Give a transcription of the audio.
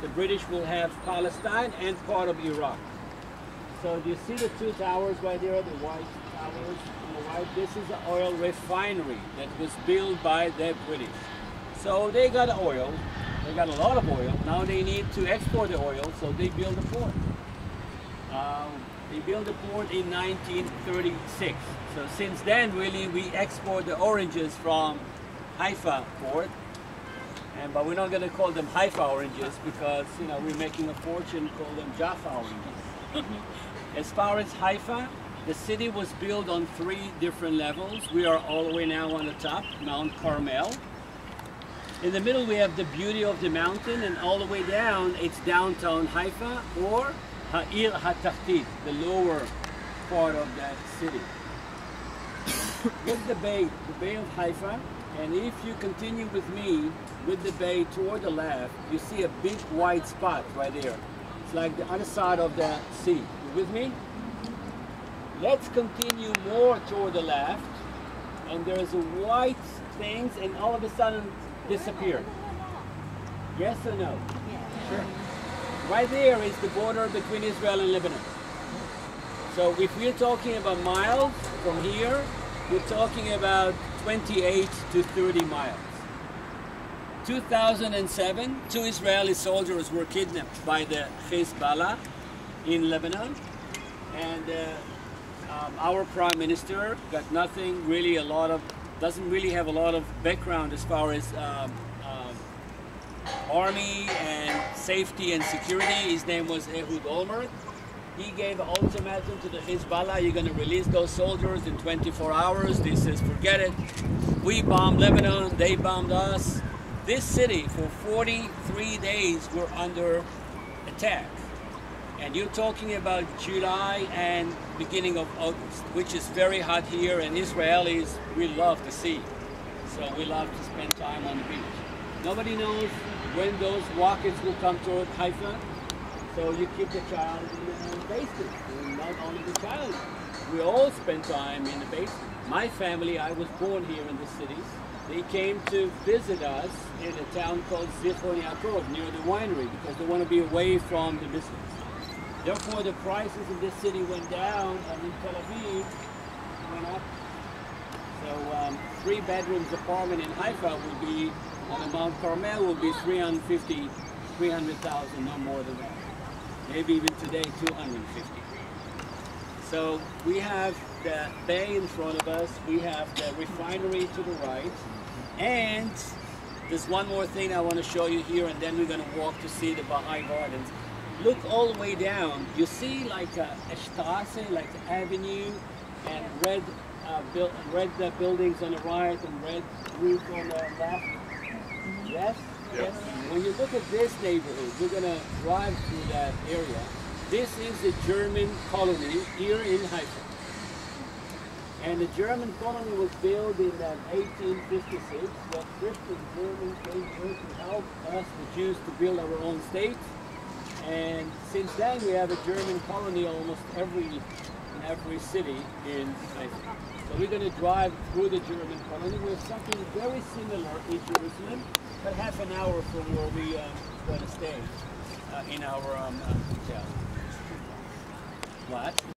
the British will have Palestine and part of Iraq. So do you see the two towers right there, the white towers on the right? This is an oil refinery that was built by the British. So they got oil, they got a lot of oil. Now they need to export the oil, so they build a port. They built the port in 1936. So since then, really, we export the oranges from Haifa port. But we're not going to call them Haifa oranges because, you know, we're making a fortune, call them Jaffa oranges. As far as Haifa, the city was built on 3 different levels. We are all the way now on the top, Mount Carmel. In the middle, we have the beauty of the mountain, and all the way down, it's downtown Haifa, or Ha'ir HaTachtit, the lower part of that city. Look at the Bay of Haifa, and if you continue with me, with the bay toward the left, you see a big white spot right there. It's like the other side of the sea. You with me? Let's continue more toward the left, and there's a white things, and all of a sudden disappear. Yes or no? Yeah. Sure. Right there is the border between Israel and Lebanon. So if we're talking about miles from here, we're talking about 28 to 30 miles. 2007, 2 Israeli soldiers were kidnapped by the Hezbollah in Lebanon, and our prime minister got nothing really, doesn't really have a lot of background as far as army and safety and security. His name was Ehud Olmert. He gave an ultimatum to the Hezbollah: you're going to release those soldiers in 24 hours. They says, forget it. We bombed Lebanon, they bombed us. This city for 43 days were under attack. And you're talking about July and beginning of August, which is very hot here, and Israelis, we love the sea. So we love to spend time on the beach. Nobody knows when those rockets will come toward Haifa. So you keep the child in the basement, and not only the child. We all spend time in the basement. My family, I was born here in the city. They came to visit us in a town called Zichron Yaakov, near the winery, because they want to be away from the business. Therefore, the prices in this city went down, and in Tel Aviv went up. So 3 bedrooms apartment in Haifa will be, on the Mount Carmel, will be 350, 300,000, no more than that. Maybe even today, 250. So we have the bay in front of us, we have the refinery to the right, and there's one more thing I want to show you here, and then we're going to walk to see the Baha'i Gardens. Look all the way down, you see like a Straße, like an avenue, and red buildings on the right and red roof on the left. Yes? Yes. When you look at this neighborhood, we're going to drive through that area. This is a German colony here in Haifa. And the German colony was built in 1856. The Christian Germans came here to help us, the Jews, to build our own state. And since then, we have a German colony almost in every city in Haifa. So we're going to drive through the German colony. We have something very similar in Jerusalem, but half an hour from where we going to stay in our hotel. What?